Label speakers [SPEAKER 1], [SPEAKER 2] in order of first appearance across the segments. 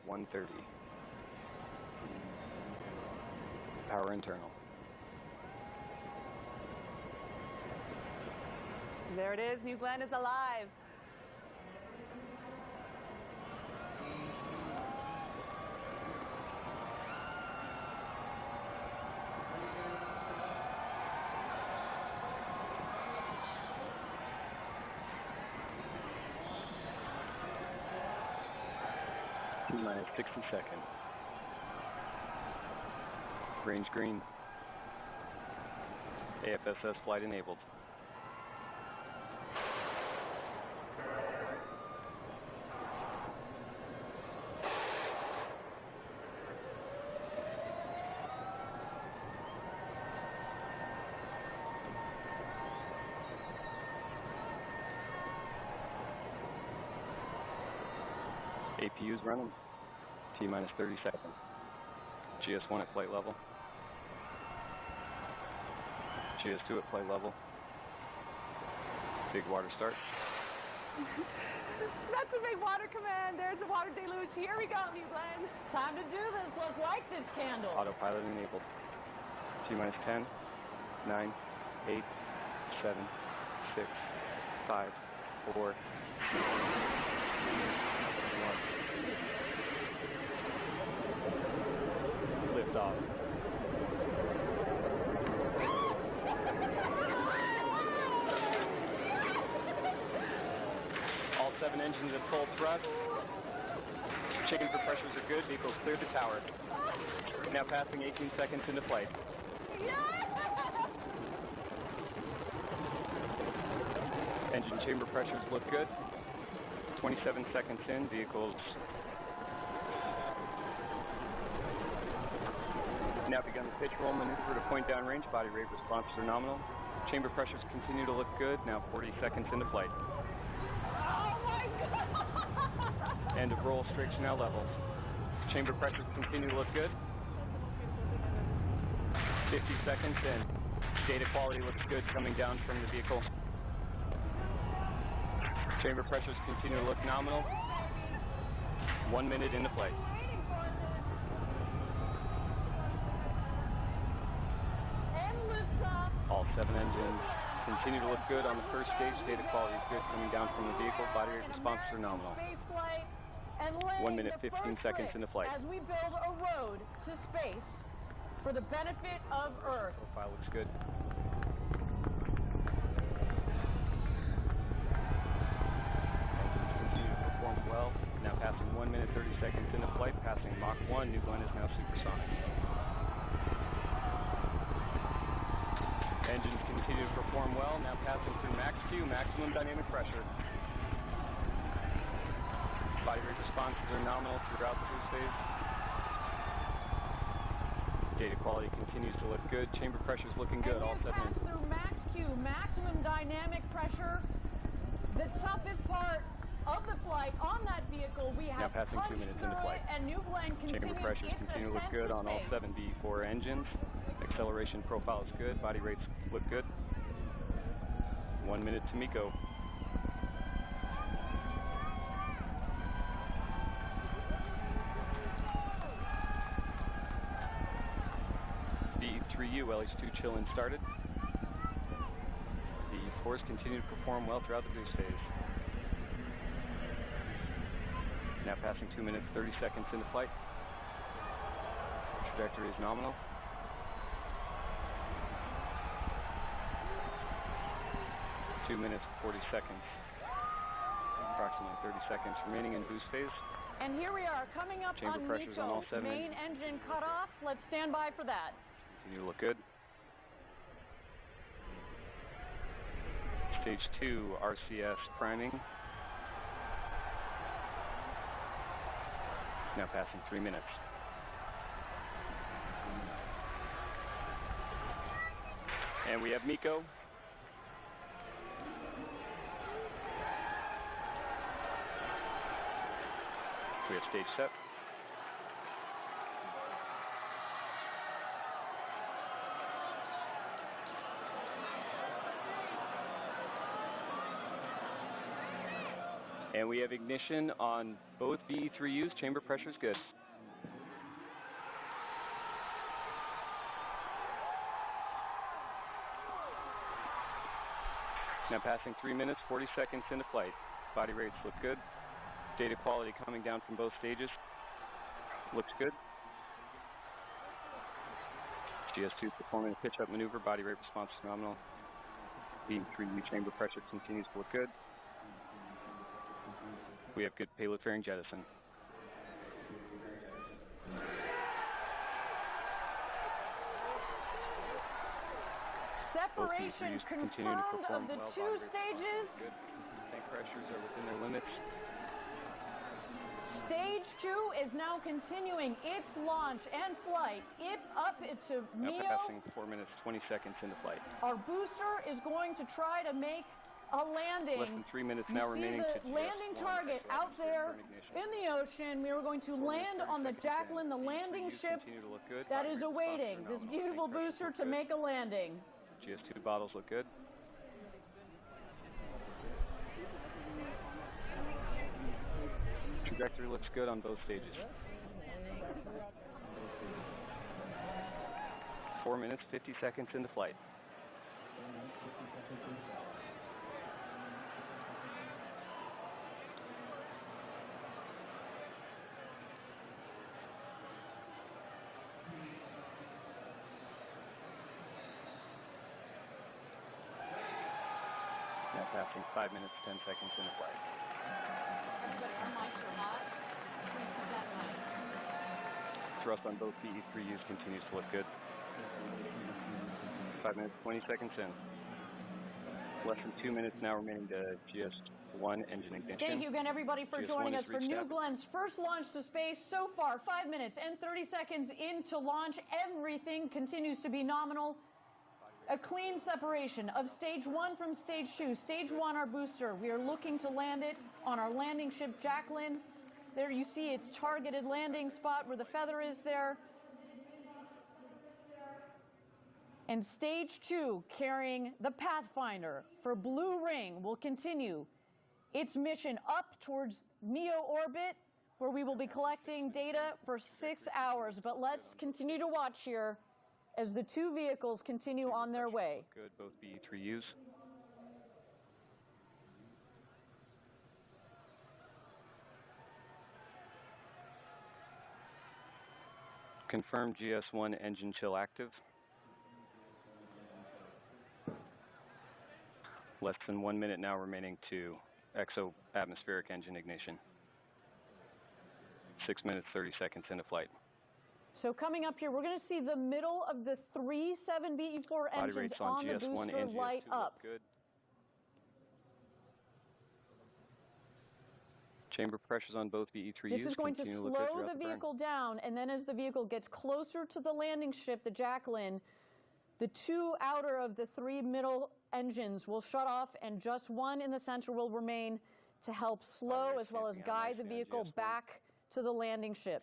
[SPEAKER 1] 130. Power internal.
[SPEAKER 2] There it is. New Glenn is alive.
[SPEAKER 1] Minus 60 seconds. Range green. AFSS flight enabled. APU's running. T minus 30 seconds. GS1 at flight level. GS2 at flight level. Big water start.
[SPEAKER 2] That's a big water command. There's the water deluge. Here we go, New Glenn.
[SPEAKER 3] It's time to do this. Let's light this candle.
[SPEAKER 1] Autopilot enabled. T minus 10, 9, 8, 7, 6, 5, 4, 3, 2, 1. Lift off. All 7 engines at full thrust. Chamber pressures are good. Vehicles cleared the tower. Now passing 18 seconds into flight. Engine chamber pressures look good. 27 seconds in. Vehicles now begun the pitch roll maneuver to point down range. Body rate responses are nominal. Chamber pressures continue to look good. Now 40 seconds into flight.
[SPEAKER 2] Oh my God!
[SPEAKER 1] End of roll, strakes now level. Chamber pressures continue to look good. 50 seconds in. Data quality looks good coming down from the vehicle. Chamber pressures continue to look nominal. 1 minute into flight.
[SPEAKER 3] And liftoff.
[SPEAKER 1] All 7 engines continue to look good on the first stage. Data quality is good coming down from the vehicle. Body rate responses are nominal. 1 minute, 15 seconds into flight.
[SPEAKER 3] As we build a road to space for the benefit of Earth.
[SPEAKER 1] Profile looks good. Continue to perform well. Now passing 1 minute, 30 seconds into flight. Passing Mach 1. New Glenn is now supersonic. Engines continue to perform well. Now passing through max Q, maximum dynamic pressure. Body rate responses are nominal throughout the boost phase. Data quality continues to look good. Chamber pressure is looking good. All 7
[SPEAKER 3] engines. Through max Q, maximum dynamic pressure. The toughest part of the flight on that vehicle, we have
[SPEAKER 1] now passing 2 minutes into flight.
[SPEAKER 3] And New Glenn continues
[SPEAKER 1] Chamber pressures continue to look good on all 7 V4 engines. Acceleration profile is good. Body rates look good. 1 minute to MECO. V3U LH2 chill-in started. The E4s continue to perform well throughout the boost phase. Now passing 2 minutes, 30 seconds into flight. Trajectory is nominal. 2 minutes, 40 seconds. Approximately 30 seconds remaining in boost phase.
[SPEAKER 3] And here we are coming up
[SPEAKER 1] Chamber
[SPEAKER 3] on
[SPEAKER 1] pressures on all
[SPEAKER 3] MECO.
[SPEAKER 1] 7
[SPEAKER 3] Main engine cut off. Let's stand by for that.
[SPEAKER 1] Continue to look good. Stage 2 RCS priming. Now passing 3 minutes. And we have MECO. We have stage set. And And we have ignition on both VE3Us. Chamber pressure is good. Now passing 3 minutes, 40 seconds into flight. Body rates look good. Data quality coming down from both stages. Looks good. GS2 performing a pitch-up maneuver. Body rate response is nominal. VE3U chamber pressure continues to look good. We have good payload fairing jettison.
[SPEAKER 3] Separation confirmed of the two stages.
[SPEAKER 1] Tank pressures are within their limits.
[SPEAKER 3] Stage 2 is now continuing its launch and flight. Up to
[SPEAKER 1] now
[SPEAKER 3] MEO.
[SPEAKER 1] passing 4 minutes, 20 seconds into flight.
[SPEAKER 3] Our booster is going to try to make a landing.
[SPEAKER 1] Less than 3 minutes
[SPEAKER 3] you
[SPEAKER 1] now
[SPEAKER 3] see
[SPEAKER 1] remaining
[SPEAKER 3] the
[SPEAKER 1] to
[SPEAKER 3] landing target out there in the ocean. We are going to land on the Jacqueline, the landing ship that is awaiting this beautiful booster to make a landing.
[SPEAKER 1] GS2 bottles look good. Trajectory looks good on both stages. 4 minutes, 50 seconds into flight. Now passing 5 minutes, 10 seconds into flight. Thrust on both VE3Us continues to look good. 5 minutes, 20 seconds in. Less than 2 minutes now remaining to GS1 engine ignition.
[SPEAKER 3] Thank you again, everybody, for joining us for New Glenn's first launch to space. So far, 5 minutes and 30 seconds into launch. Everything continues to be nominal. A clean separation of stage 1 from stage 2. Stage 1, our booster. We are looking to land it on our landing ship, Jacqueline. There you see its targeted landing spot where the feather is there. And stage 2, carrying the Pathfinder for Blue Ring, will continue its mission up towards MEO orbit, where we will be collecting data for 6 hours. But let's continue to watch here as the two vehicles continue on their way.
[SPEAKER 1] Good, both VE3Us. Confirmed GS1 engine chill active. Less than 1 minute now remaining to exo-atmospheric engine ignition. 6 minutes, 30 seconds into flight.
[SPEAKER 3] So coming up here, we're going to see the middle of the 3 7BE4 engines on the booster light up.
[SPEAKER 1] Good. Chamber pressures on both VE3Us.
[SPEAKER 3] This is going to slow the vehicle down, and then as the vehicle gets closer to the landing ship, the Jacqueline, the 2 outer of the 3 middle engines will shut off, and just 1 in the center will remain to help slow as well as guide the vehicle back to the landing ship.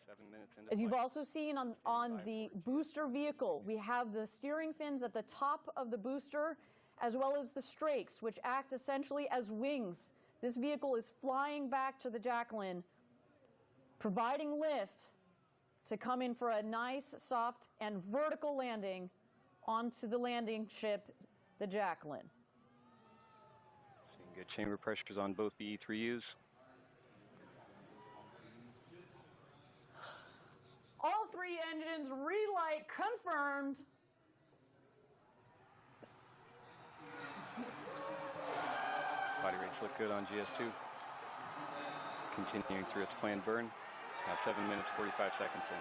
[SPEAKER 3] As you've also seen on the booster vehicle, we have the steering fins at the top of the booster, as well as the strakes, which act essentially as wings. This vehicle is flying back to the Jacqueline, providing lift to come in for a nice, soft, and vertical landing onto the landing ship, the Jacqueline.
[SPEAKER 1] Seeing good chamber pressures on both VE3Us.
[SPEAKER 3] All 3 engines relight confirmed.
[SPEAKER 1] Body rates look good on GS2. Continuing through its planned burn. Now 7 minutes, 45 seconds in.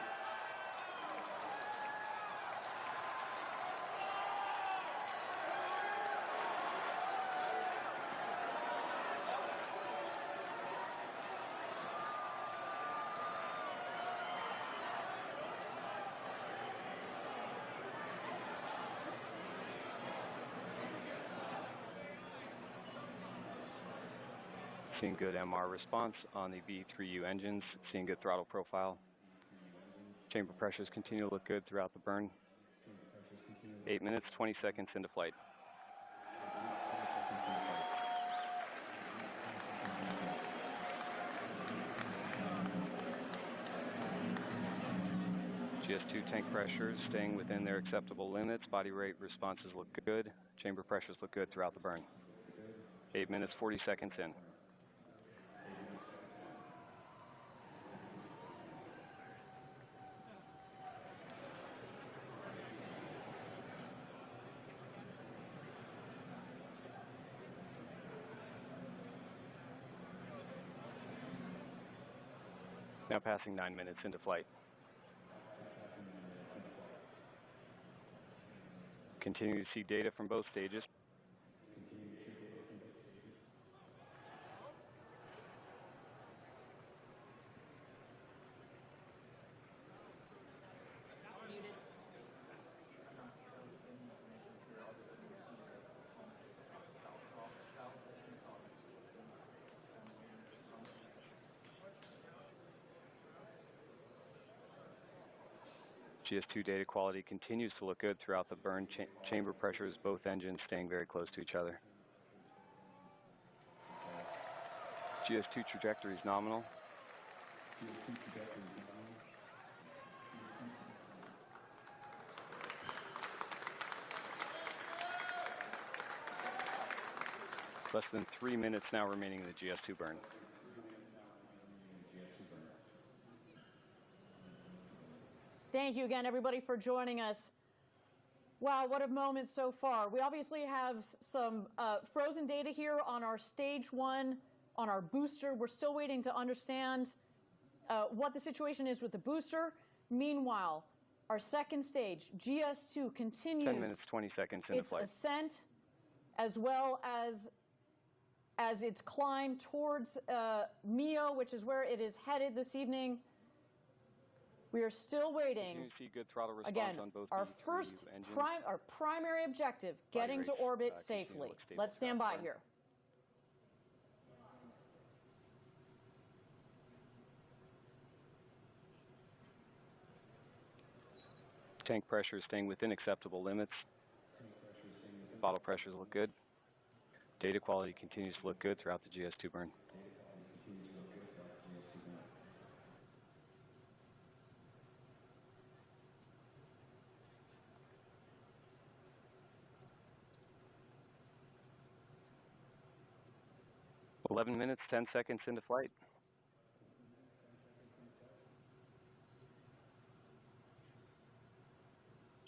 [SPEAKER 1] Seeing good MR response on the V3U engines, seeing good throttle profile. Chamber pressures continue to look good throughout the burn. 8 minutes, 20 seconds into flight. GS2 tank pressures staying within their acceptable limits. Body rate responses look good. Chamber pressures look good throughout the burn. 8 minutes, 40 seconds in. Now passing 9 minutes into flight. Continue to see data from both stages. GS2 data quality continues to look good throughout the burn. Chamber pressures, both engines staying very close to each other. GS2 trajectory is nominal. Less than 3 minutes now remaining in the GS2 burn.
[SPEAKER 3] Thank you again, everybody, for joining us. Wow, what a moment so far. We obviously have some frozen data here on our stage 1, on our booster. We're still waiting to understand what the situation is with the booster. Meanwhile, our second stage, GS2, continues
[SPEAKER 1] 10 minutes, 20 seconds into flight.
[SPEAKER 3] Its ascent, as well as its climb towards MEO, which is where it is headed this evening. We are still waiting.
[SPEAKER 1] You see good throttle response
[SPEAKER 3] again,
[SPEAKER 1] on both
[SPEAKER 3] our
[SPEAKER 1] the
[SPEAKER 3] first
[SPEAKER 1] engines.
[SPEAKER 3] our primary objective, getting to orbit safely. Let's stand by here.
[SPEAKER 1] Tank pressure is staying within acceptable limits. Bottle pressures look good. Data quality continues to look good throughout the GS2 burn. $11 minutes, 10 seconds into flight.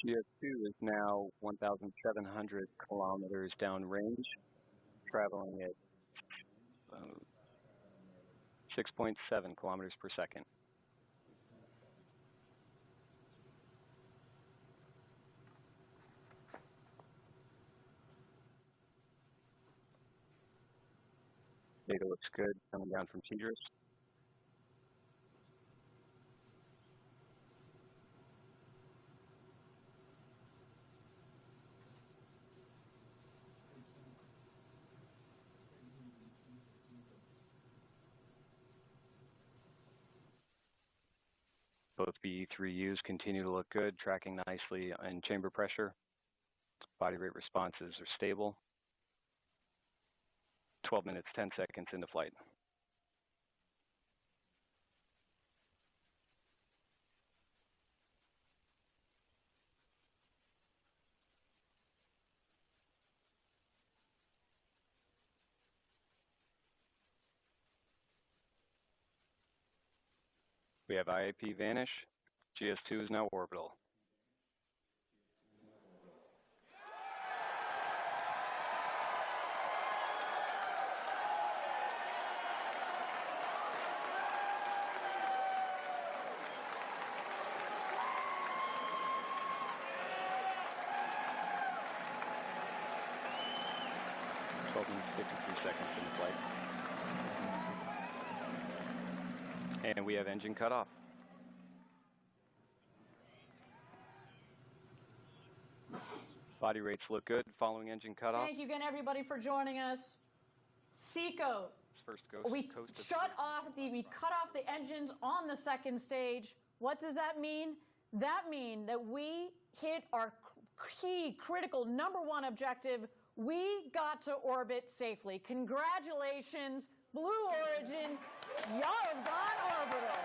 [SPEAKER 1] GS2 is now 1,700 kilometers downrange, traveling at 6.7 kilometers per second. Data looks good coming down from Tigris. Both BE3Us continue to look good, tracking nicely in chamber pressure. Body rate responses are stable. 12 minutes, 10 seconds into flight. We have IAP vanish. GS2 is now orbital. Minutes, 53 seconds in flight. And we have engine cut off. Body rates look good following engine cutoff.
[SPEAKER 3] Thank you again, everybody, for joining us. Seco.
[SPEAKER 1] First
[SPEAKER 3] We cut off the engines on the second stage. What does that mean? That means that we hit our key, critical, #1 objective. We got to orbit safely. Congratulations, Blue Origin. Y'all have gone orbital.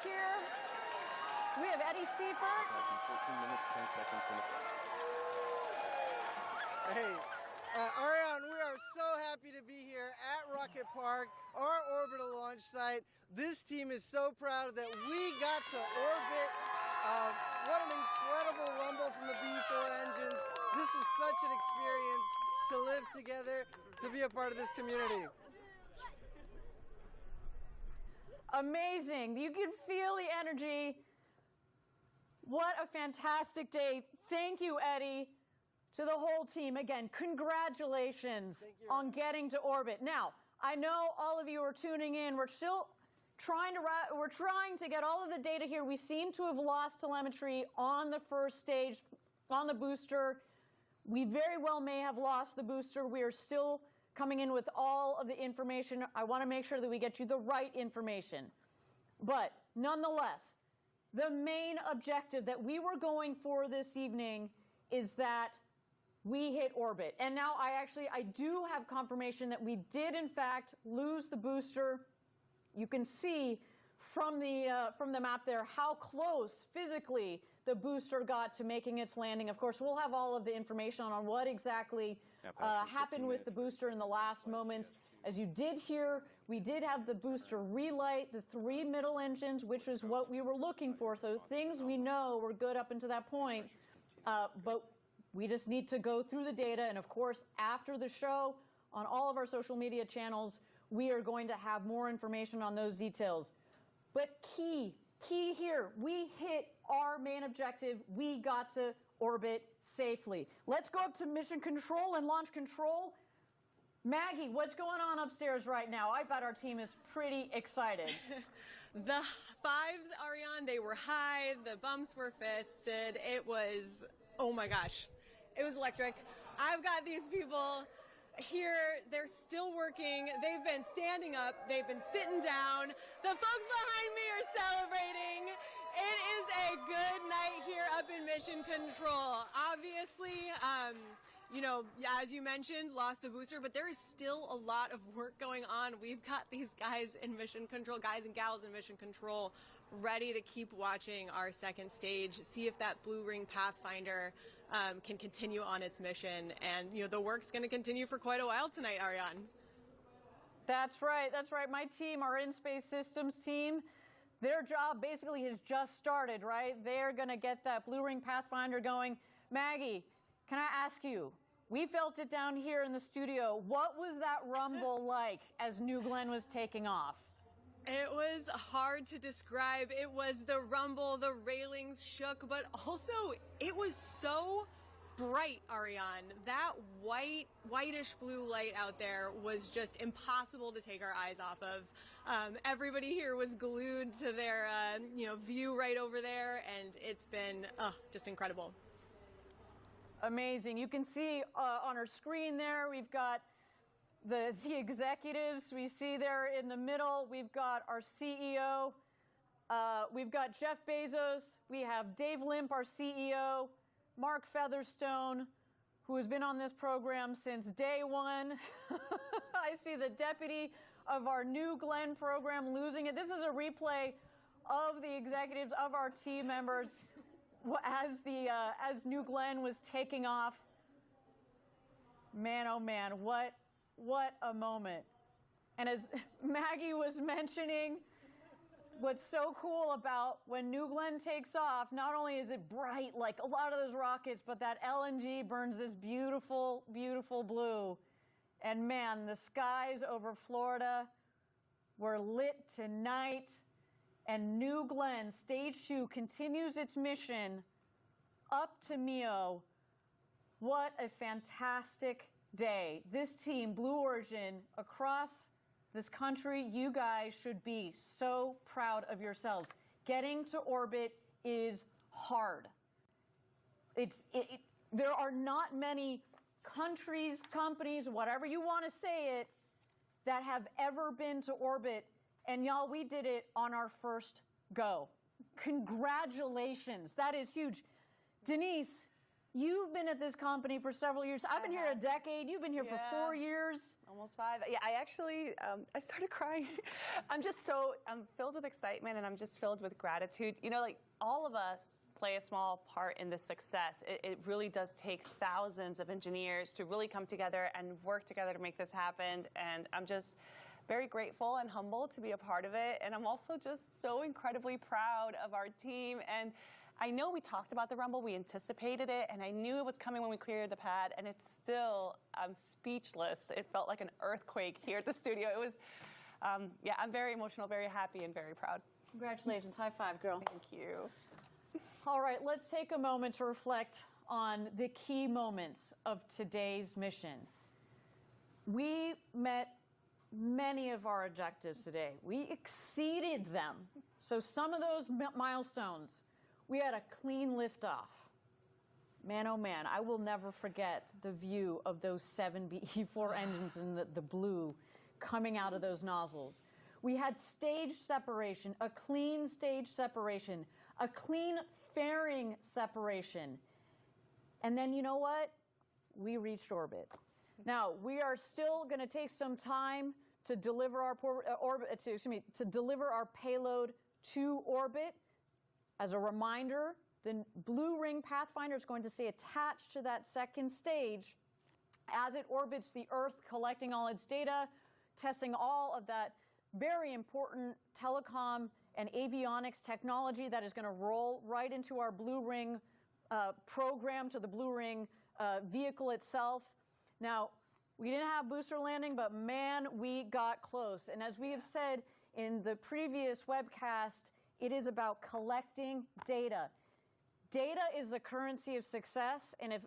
[SPEAKER 3] here. We have Eddie Seifert.
[SPEAKER 1] 14 minutes, 10 seconds into
[SPEAKER 4] Hey, Ariane, we are so happy to be here at Rocket Park, our orbital launch site. This team is so proud that we got to orbit. What an incredible rumble from the B4 engines. This was such an experience to live together, to be a part of this community.
[SPEAKER 3] Amazing. You can feel the energy. What a fantastic day. Thank you, Eddie. To the whole team, again, congratulations on getting to orbit. Now, I know all of you are tuning in. We're still trying to get all of the data here. We seem to have lost telemetry on the first stage, on the booster. We very well may have lost the booster. We are still coming in with all of the information. I want to make sure that we get you the right information. But nonetheless, the main objective that we were going for this evening is that we hit orbit. And now I do have confirmation that we did in fact lose the booster. You can see from the map there how close physically the booster got to making its landing. Of course, we'll have all of the information on what exactly happened with the booster in the last moments. As you did hear, we did have the booster relight the 3 middle engines, which is what we were looking for. So things we know were good up until that point. But we just need to go through the data. And of course, after the show, on all of our social media channels, we are going to have more information on those details. But key here, we hit our main objective. We got to orbit safely. Let's go up to mission control and launch control. Maggie, what's going on upstairs right now? I bet our team is pretty excited.
[SPEAKER 5] The fives, Ariane, they were high. The bumps were fisted. It was, oh my gosh, it was electric. I've got these people here. They're still working. They've been standing up. They've been sitting down. The folks behind me are celebrating. It is a good night here up in Mission Control. Obviously, you know, as you mentioned, lost the booster, but there is still a lot of work going on. We've got these guys in Mission Control, guys and gals in Mission Control, ready to keep watching our second stage, see if that Blue Ring Pathfinder can continue on its mission. And, you know, the work's going to continue for quite a while tonight, Ariane.
[SPEAKER 3] That's right. That's right. My team, our in-space systems team, their job basically has just started, right? They're going to get that Blue Ring Pathfinder going. Maggie, can I ask you, we felt it down here in the studio. What was that rumble like as New Glenn was taking off?
[SPEAKER 5] It was hard to describe. It was the rumble, the railings shook, but also it was so bright, Ariane. That whitish blue light out there was just impossible to take our eyes off of. Everybody here was glued to their view right over there, and it's been just incredible.
[SPEAKER 3] Amazing. You can see on our screen there, we've got the executives. We see there in the middle, we've got our CEO. We've got Jeff Bezos. We have Dave Limp, our CEO. Mark Featherstone, who has been on this program since day one. I see the deputy of our New Glenn program losing it. This is a replay of the executives, of our team members as New Glenn was taking off. Man, oh man, what a moment. And as Maggie was mentioning, what's so cool about when New Glenn takes off, not only is it bright like a lot of those rockets, but that LNG burns this beautiful, beautiful blue. And man, the skies over Florida were lit tonight. And New Glenn, Stage 2, continues its mission up to MEO. What a fantastic day. This team, Blue Origin, across this country, you guys should be so proud of yourselves. Getting to orbit is hard. There are not many countries, companies, whatever you want to say it, that have ever been to orbit. And y'all, we did it on our first go. Congratulations. That is huge. Denise, You've been at this company for several years. I've been here a decade. You've been here for 4 years.
[SPEAKER 2] Almost 5. Yeah, I actually, I started crying. I'm filled with excitement, and I'm just filled with gratitude. You know, like, all of us play a small part in this success. It really does take thousands of engineers to really come together and work together to make this happen. And I'm just very grateful and humbled to be a part of it. And I'm also just so incredibly proud of our team. And I know we talked about the Rumble, we anticipated it, and I knew it was coming when we cleared the pad, and it's still, I'm speechless. It felt like an earthquake here at the studio. It was, yeah, I'm very emotional, very happy, and very proud.
[SPEAKER 3] Congratulations. High five, girl.
[SPEAKER 2] Thank you.
[SPEAKER 3] All right, let's take a moment to reflect on the key moments of today's mission. We met many of our objectives today. We exceeded them. So some of those milestones, we had a clean liftoff. Man, oh man, I will never forget the view of those 7 BE-4 engines in the blue coming out of those nozzles. We had stage separation, a clean stage separation, a clean fairing separation. And then you know what? We reached orbit. Now, we are still going to take some time to deliver our deliver our payload to orbit. As a reminder, the Blue Ring Pathfinder is going to stay attached to that second stage as it orbits the Earth, collecting all its data, testing all of that very important telecom and avionics technology that is going to roll right into our Blue Ring program, to the Blue Ring vehicle itself. Now, we didn't have booster landing, but man, we got close. And as we have said in the previous webcast, it is about collecting data. Data is the currency of success, and if,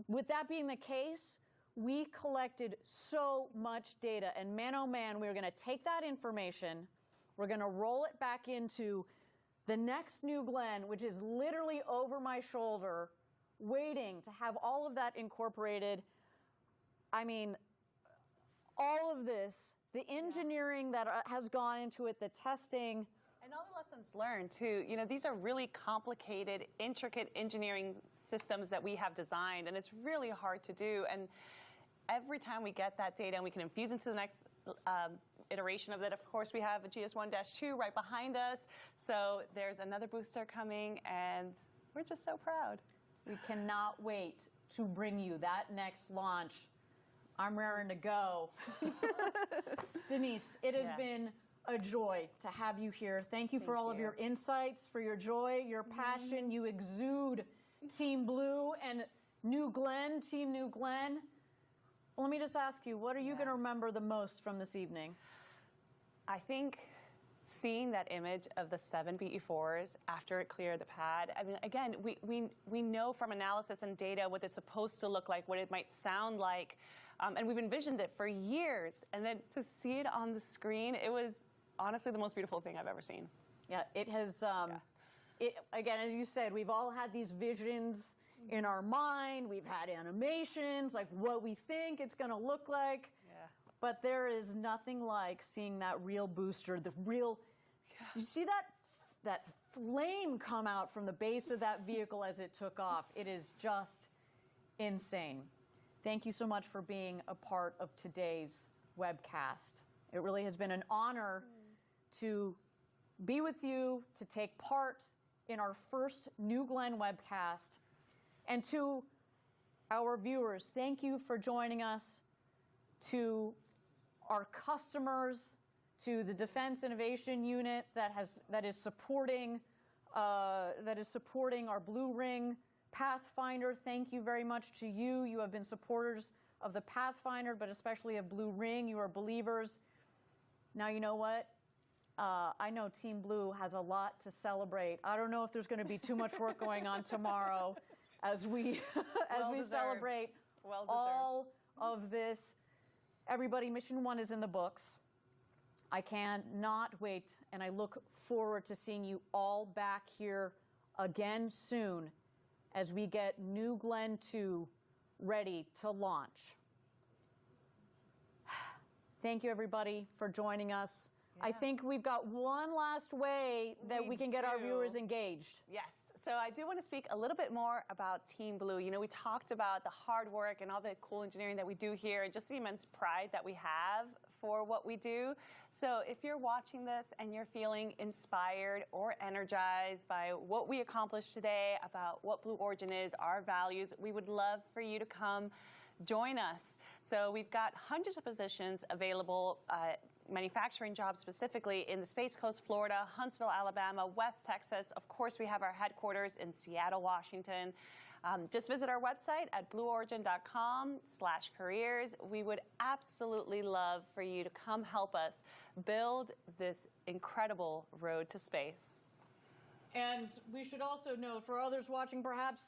[SPEAKER 3] with that being the case, we collected so much data, and man, oh man, we're going to take that information, we're going to roll it back into the next New Glenn, which is literally over my shoulder, waiting to have all of that incorporated. I mean, all of this, the engineering that has gone into it, the testing.
[SPEAKER 2] And all the lessons learned, too. You know, these are really complicated, intricate engineering systems that we have designed, and it's really hard to do. And every time we get that data and we can infuse into the next iteration of it, of course, we have a GS1-2 right behind us. So there's another booster coming, and we're just so proud.
[SPEAKER 3] We cannot wait to bring you that next launch. I'm raring to go. Denise, it has been a joy to have you here. Thank you for all of your insights, for your joy, your passion. You exude Team Blue and New Glenn, Team New Glenn. Well, let me just ask you, what are you going to remember the most from this evening?
[SPEAKER 2] I think seeing that image of the 7 BE-4s after it cleared the pad, I mean, again, we know from analysis and data what it's supposed to look like, what it might sound like, and we've envisioned it for years. And then to see it on the screen, it was honestly the most beautiful thing I've ever seen.
[SPEAKER 3] Yeah, it has, again, as you said, we've all had these visions in our mind. We've had animations, like what we think it's going to look like.
[SPEAKER 2] Yeah.
[SPEAKER 3] But there is nothing like seeing that real booster, the real, did you see that flame come out from the base of that vehicle as it took off? It is just insane. Thank you so much for being a part of today's webcast. It really has been an honor to be with you, to take part in our first New Glenn webcast. And to our viewers, thank you for joining us. To our customers, to the Defense Innovation Unit that is supporting our Blue Ring Pathfinder, thank you very much to you. You have been supporters of the Pathfinder, but especially of Blue Ring. You are believers. Now, you know what? I know Team Blue has a lot to celebrate. I don't know if there's going to be too much work going on tomorrow as we celebrate all of this. Everybody, Mission 1 is in the books. I cannot wait, and I look forward to seeing you all back here again soon as we get New Glenn 2 ready to launch. Thank you, everybody, for joining us. Yeah. I think we've got one last way that we can get our viewers engaged.
[SPEAKER 2] Yes. So I do want to speak a little bit more about Team Blue. You know, we talked about the hard work and all the cool engineering that we do here and just the immense pride that we have for what we do. So if you're watching this and you're feeling inspired or energized by what we accomplished today, about what Blue Origin is, our values, we would love for you to come join us. So we've got hundreds of positions available, manufacturing jobs specifically in the Space Coast, Florida, Huntsville, Alabama, West Texas. Of course, we have our headquarters in Seattle, Washington. Just visit our website at blueorigin.com/careers. We would absolutely love for you to come help us build this incredible road to space.
[SPEAKER 3] And we should also note, for others watching, perhaps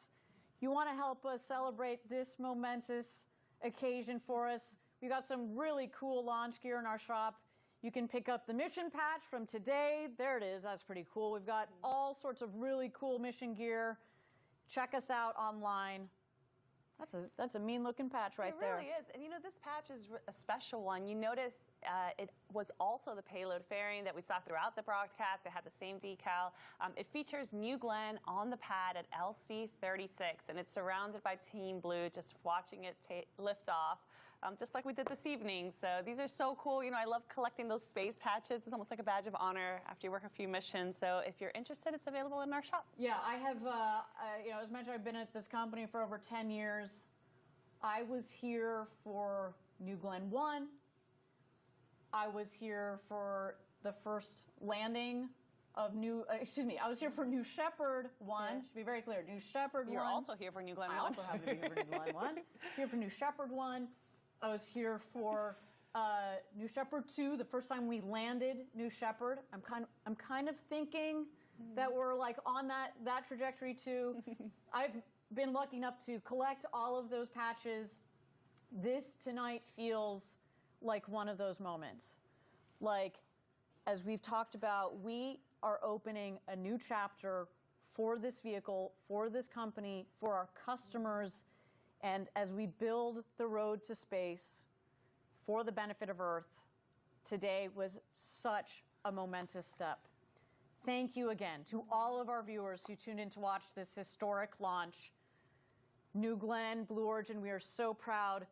[SPEAKER 3] you want to help us celebrate this momentous occasion for us. We've got some really cool launch gear in our shop. You can pick up the mission patch from today. There it is. That's pretty cool. We've got all sorts of really cool mission gear. Check us out online. That's a mean-looking patch right there.
[SPEAKER 2] It really is. And you know, this patch is a special one. You notice it was also the payload fairing that we saw throughout the broadcast. It had the same decal. It features New Glenn on the pad at LC36, and it's surrounded by Team Blue, just watching it lift off. Just like we did this evening. So these are so cool. You know, I love collecting those space patches. It's almost like a badge of honor after you work a few missions. So if you're interested, it's available in our shop.
[SPEAKER 3] Yeah, I have, you know, as mentioned, I've been at this company for over 10 years. I was here for New Glenn 1. I was here for the first landing of I was here for New Shepard 1. Yeah. Should be very clear. New Shepard 1.
[SPEAKER 2] You're also here for New Glenn 1.
[SPEAKER 3] I also happen to be here for New Glenn 1. Here for New Shepard 1. I was here for New Shepard 2, the first time we landed New Shepard. I'm kind of thinking that we're like on that trajectory too. I've been lucky enough to collect all of those patches. This tonight feels like one of those moments. Like, as we've talked about, we are opening a new chapter for this vehicle, for this company, for our customers. And as we build the road to space for the benefit of Earth, today was such a momentous step. Thank you again to all of our viewers who tuned in to watch this historic launch. New Glenn, Blue Origin, we are so proud.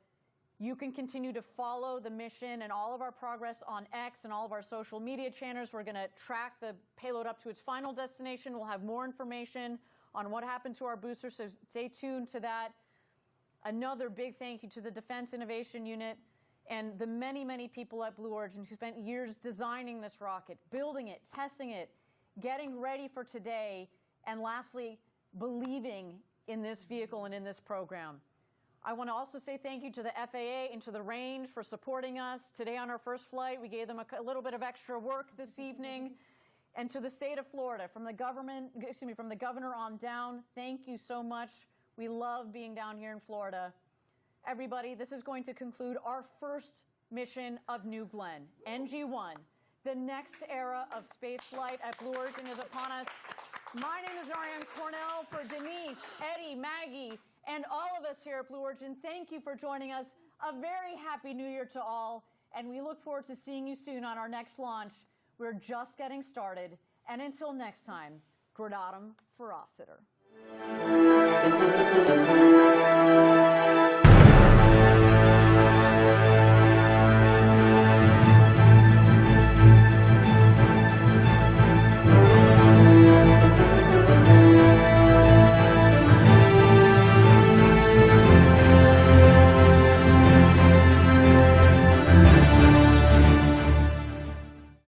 [SPEAKER 3] You can continue to follow the mission and all of our progress on X and all of our social media channels. We're going to track the payload up to its final destination. We'll have more information on what happened to our booster, so stay tuned to that. Another big thank you to the Defense Innovation Unit and the many, many people at Blue Origin who spent years designing this rocket, building it, testing it, getting ready for today, and lastly, believing in this vehicle and in this program. I want to also say thank you to the FAA and to the range for supporting us. Today on our first flight, we gave them a little bit of extra work this evening. And to the state of Florida, from the governor on down, thank you so much. We love being down here in Florida. Everybody, this is going to conclude our first mission of New Glenn, NG-1. The next era of space flight at Blue Origin is upon us. My name is Ariane Cornell. For Denise, Eddie, Maggie, and all of us here at Blue Origin, thank you for joining us. A very happy New Year to all, and we look forward to seeing you soon on our next launch. We're just getting started, and until next time, Gradatum Ferociter.